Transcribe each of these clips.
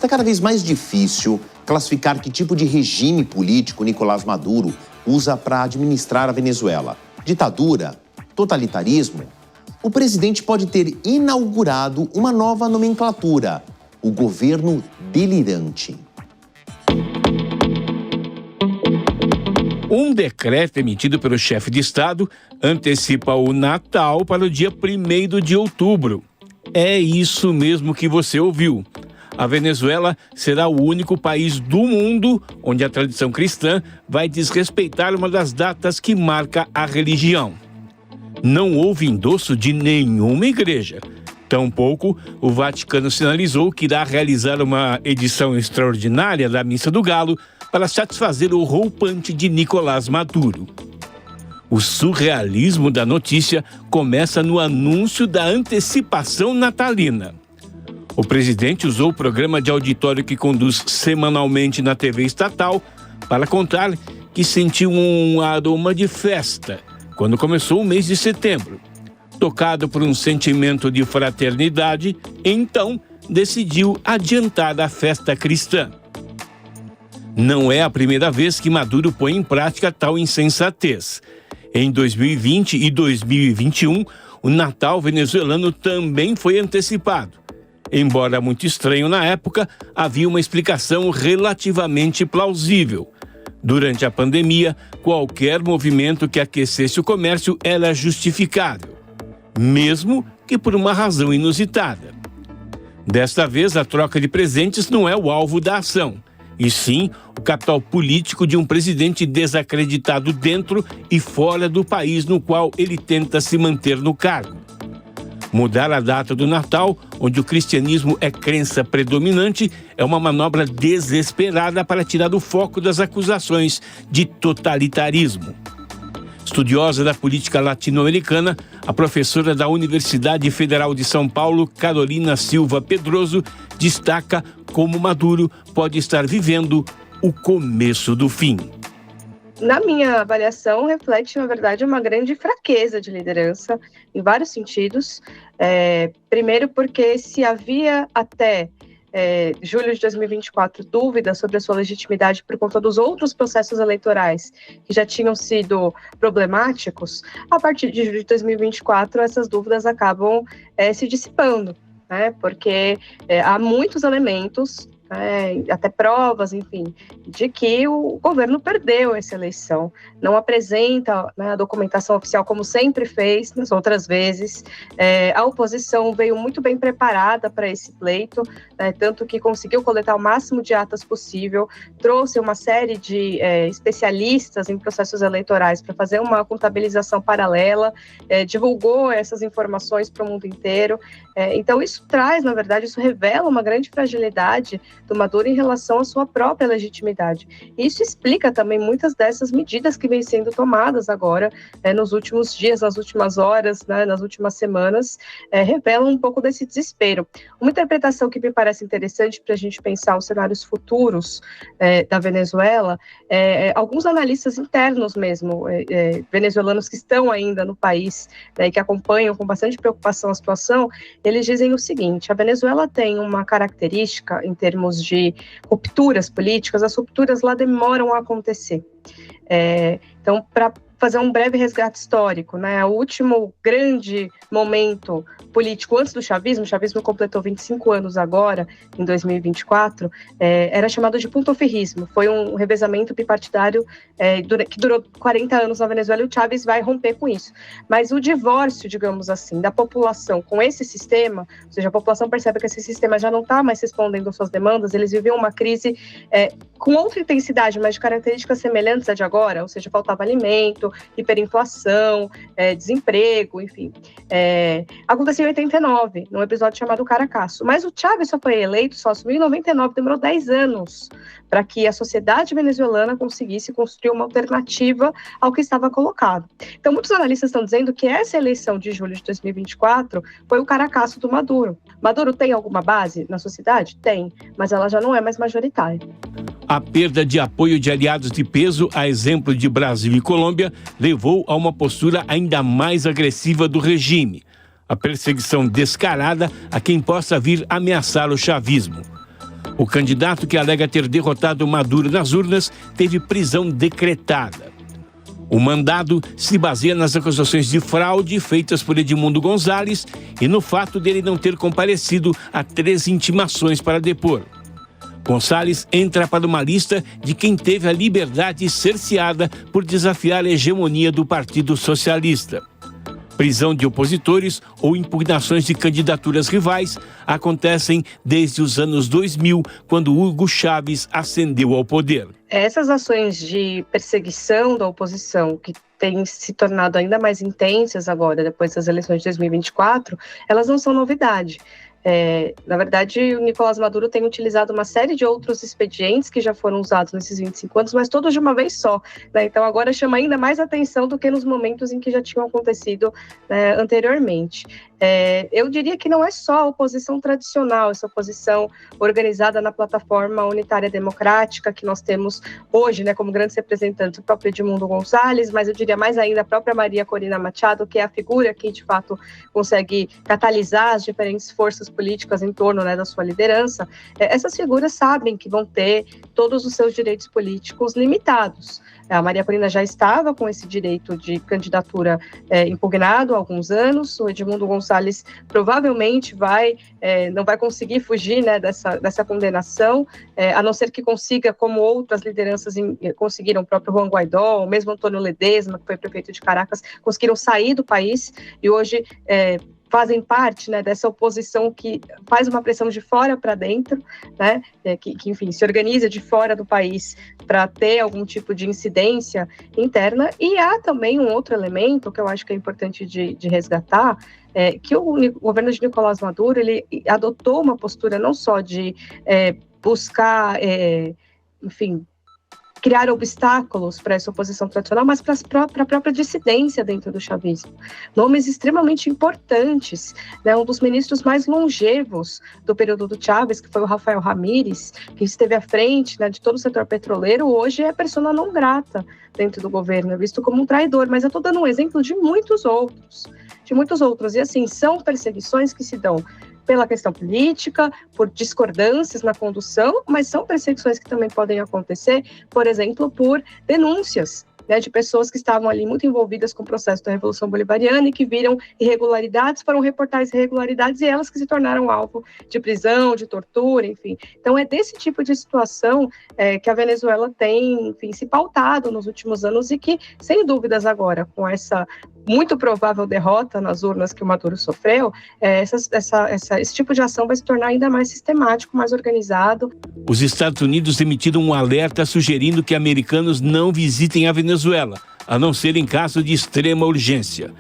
Está cada vez mais difícil classificar que tipo de regime político Nicolás Maduro usa para administrar a Venezuela. Ditadura? Totalitarismo? O presidente pode ter inaugurado uma nova nomenclatura, o governo delirante. Um decreto emitido pelo chefe de Estado antecipa o Natal para o dia 1º de outubro. É isso mesmo que você ouviu. A Venezuela será o único país do mundo onde a tradição cristã vai desrespeitar uma das datas que marca a religião. Não houve endosso de nenhuma igreja. Tampouco o Vaticano sinalizou que irá realizar uma edição extraordinária da Missa do Galo para satisfazer o roupante de Nicolás Maduro. O surrealismo da notícia começa no anúncio da antecipação natalina. O presidente usou o programa de auditório que conduz semanalmente na TV estatal para contar que sentiu um aroma de festa quando começou o mês de setembro. Tocado por um sentimento de fraternidade, então decidiu adiantar a festa cristã. Não é a primeira vez que Maduro põe em prática tal insensatez. Em 2020 e 2021, o Natal venezuelano também foi antecipado. Embora muito estranho na época, havia uma explicação relativamente plausível. Durante a pandemia, qualquer movimento que aquecesse o comércio era justificável, mesmo que por uma razão inusitada. Desta vez, a troca de presentes não é o alvo da ação, e sim o capital político de um presidente desacreditado dentro e fora do país no qual ele tenta se manter no cargo. Mudar a data do Natal, onde o cristianismo é crença predominante, é uma manobra desesperada para tirar o foco das acusações de totalitarismo. Estudiosa da política latino-americana, a professora da Universidade Federal de São Paulo, Carolina Silva Pedroso, destaca como Maduro pode estar vivendo o começo do fim. Na minha avaliação, reflete, na verdade, uma grande fraqueza de liderança, em vários sentidos. Primeiro, porque se havia até julho de 2024 dúvidas sobre a sua legitimidade por conta dos outros processos eleitorais que já tinham sido problemáticos, a partir de julho de 2024 essas dúvidas acabam se dissipando, né? Porque há muitos elementos, até provas, enfim, de que o governo perdeu essa eleição, não apresenta, né, a documentação oficial como sempre fez nas outras vezes. A oposição veio muito bem preparada para esse pleito, né, tanto que conseguiu coletar o máximo de atas possível, trouxe uma série de especialistas em processos eleitorais para fazer uma contabilização paralela, divulgou essas informações para o mundo inteiro. Então isso traz, na verdade, isso revela uma grande fragilidade do Maduro em relação à sua própria legitimidade. Isso explica também muitas dessas medidas que vêm sendo tomadas agora, nos últimos dias, nas últimas horas, né, nas últimas semanas, revelam um pouco desse desespero. Uma interpretação que me parece interessante para a gente pensar os cenários futuros da Venezuela, alguns analistas internos mesmo, venezuelanos que estão ainda no país, e que acompanham com bastante preocupação a situação, eles dizem o seguinte: a Venezuela tem uma característica em termos de rupturas políticas, as rupturas lá demoram a acontecer. Então, para fazer um breve resgate histórico, né, o último grande momento político antes do chavismo, o chavismo completou 25 anos agora, em 2024, era chamado de puntoferrismo, foi um revezamento bipartidário que durou 40 anos na Venezuela, e o Chávez vai romper com isso. Mas o divórcio, digamos assim, da população com esse sistema, ou seja, a população percebe que esse sistema já não está mais respondendo às suas demandas, eles viviam uma crise com outra intensidade, mas de características semelhantes à de agora, ou seja, faltava alimento, hiperinflação, desemprego, enfim. Aconteceu em 89, num episódio chamado Caracaço. Mas o Chávez só foi eleito, só assumiu em 99, demorou 10 anos para que a sociedade venezuelana conseguisse construir uma alternativa ao que estava colocado. Então, muitos analistas estão dizendo que essa eleição de julho de 2024 foi o Caracaço do Maduro. Maduro tem alguma base na sociedade? Tem, mas ela já não é mais majoritária. A perda de apoio de aliados de peso, a exemplo de Brasil e Colômbia, levou a uma postura ainda mais agressiva do regime. A perseguição descarada a quem possa vir ameaçar o chavismo. O candidato que alega ter derrotado Maduro nas urnas teve prisão decretada. O mandado se baseia nas acusações de fraude feitas por Edmundo Gonzalez e no fato dele não ter comparecido a 3 intimações para depor. Gonzalez entra para uma lista de quem teve a liberdade cerceada por desafiar a hegemonia do Partido Socialista. Prisão de opositores ou impugnações de candidaturas rivais acontecem desde os anos 2000, quando Hugo Chávez ascendeu ao poder. Essas ações de perseguição da oposição, que têm se tornado ainda mais intensas agora, depois das eleições de 2024, elas não são novidade. Na verdade, o Nicolás Maduro tem utilizado uma série de outros expedientes que já foram usados nesses 25 anos, mas todos de uma vez só, né? Então agora chama ainda mais atenção do que nos momentos em que já tinham acontecido, né, anteriormente. Eu diria que não é só a oposição tradicional, essa oposição organizada na plataforma unitária democrática que nós temos hoje, né, como grandes representantes, o próprio Edmundo Gonzalez, mas eu diria mais ainda a própria Maria Corina Machado, que é a figura que de fato consegue catalisar as diferentes forças políticas em torno, né, da sua liderança. Essas figuras sabem que vão ter todos os seus direitos políticos limitados. A Maria Corina já estava com esse direito de candidatura impugnado há alguns anos. O Edmundo Gonzalez provavelmente não vai conseguir fugir, né, dessa condenação, a não ser que consiga, como outras lideranças conseguiram, o próprio Juan Guaidó, o mesmo Antônio Ledesma, que foi prefeito de Caracas, conseguiram sair do país e hoje fazem parte, né, dessa oposição que faz uma pressão de fora para dentro, né, que, enfim, se organiza de fora do país para ter algum tipo de incidência interna. E há também um outro elemento que eu acho que é importante de resgatar, que o governo de Nicolás Maduro, ele adotou uma postura não só de buscar, enfim, criar obstáculos para essa oposição tradicional, mas para a própria dissidência dentro do chavismo. Nomes extremamente importantes, né? Um dos ministros mais longevos do período do Chávez, que foi o Rafael Ramírez, que esteve à frente, né, de todo o setor petroleiro, hoje é persona não grata dentro do governo, é visto como um traidor. Mas eu estou dando um exemplo de muitos outros. E assim, são perseguições que se dão pela questão política, por discordâncias na condução, mas são perseguições que também podem acontecer, por exemplo, por denúncias, né, de pessoas que estavam ali muito envolvidas com o processo da Revolução Bolivariana e que viram irregularidades, foram reportar as irregularidades e elas que se tornaram alvo de prisão, de tortura, enfim. Então é desse tipo de situação que a Venezuela tem, enfim, se pautado nos últimos anos e que, sem dúvidas agora, com essa muito provável derrota nas urnas que o Maduro sofreu, esse tipo de ação vai se tornar ainda mais sistemático, mais organizado. Os Estados Unidos emitiram um alerta sugerindo que americanos não visitem a Venezuela, a não ser em caso de extrema urgência.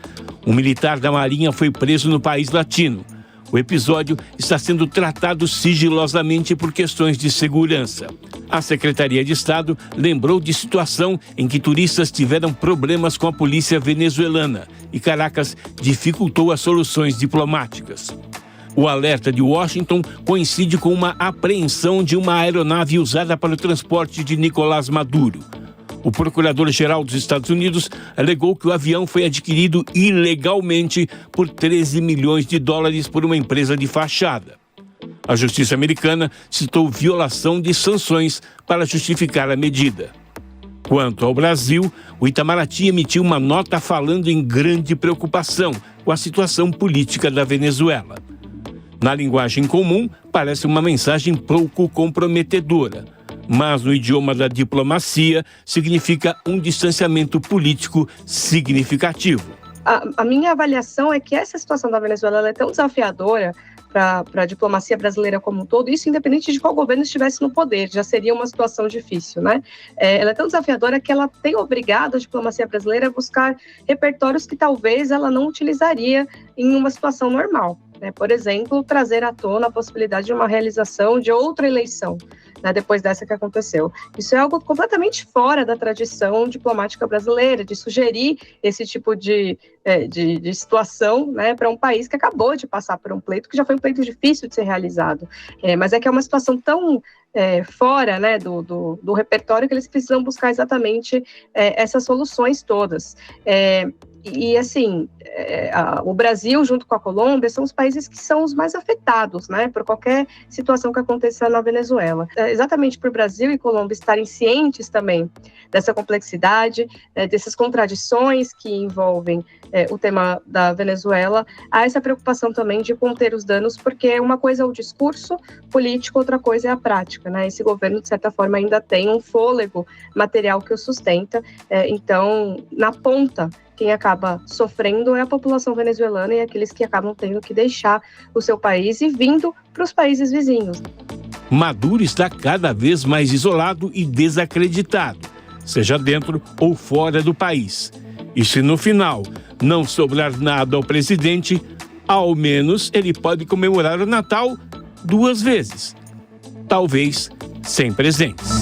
Um militar da Marinha foi preso no país latino. O episódio está sendo tratado sigilosamente por questões de segurança. A Secretaria de Estado lembrou de situação em que turistas tiveram problemas com a polícia venezuelana e Caracas dificultou as soluções diplomáticas. O alerta de Washington coincide com uma apreensão de uma aeronave usada para o transporte de Nicolás Maduro. O procurador-geral dos Estados Unidos alegou que o avião foi adquirido ilegalmente por 13 milhões de dólares por uma empresa de fachada. A justiça americana citou violação de sanções para justificar a medida. Quanto ao Brasil, o Itamaraty emitiu uma nota falando em grande preocupação com a situação política da Venezuela. Na linguagem comum, parece uma mensagem pouco comprometedora, mas no idioma da diplomacia significa um distanciamento político significativo. A minha avaliação é que essa situação da Venezuela ela é tão desafiadora para a diplomacia brasileira como um todo, isso independente de qual governo estivesse no poder, já seria uma situação difícil, né? Ela é tão desafiadora que ela tem obrigado a diplomacia brasileira a buscar repertórios que talvez ela não utilizaria em uma situação normal, né? Por exemplo, trazer à tona a possibilidade de uma realização de outra eleição, né, depois dessa que aconteceu. Isso é algo completamente fora da tradição diplomática brasileira, de sugerir esse tipo de situação, né, para um país que acabou de passar por um pleito, que já foi um pleito difícil de ser realizado. Mas é que é uma situação tão fora, né, do repertório que eles precisam buscar exatamente essas soluções todas. E assim, o Brasil, junto com a Colômbia, são os países que são os mais afetados, né, por qualquer situação que aconteça na Venezuela. Exatamente por Brasil e Colômbia estarem cientes também dessa complexidade, dessas contradições que envolvem o tema da Venezuela, há essa preocupação também de conter os danos, porque uma coisa é o discurso político, outra coisa é a prática, né? Esse governo, de certa forma, ainda tem um fôlego material que o sustenta, então, na ponta, quem acaba sofrendo é a população venezuelana e aqueles que acabam tendo que deixar o seu país e vindo para os países vizinhos. Maduro está cada vez mais isolado e desacreditado, seja dentro ou fora do país. E se no final não sobrar nada ao presidente, ao menos ele pode comemorar o Natal 2 vezes. Talvez sem presentes.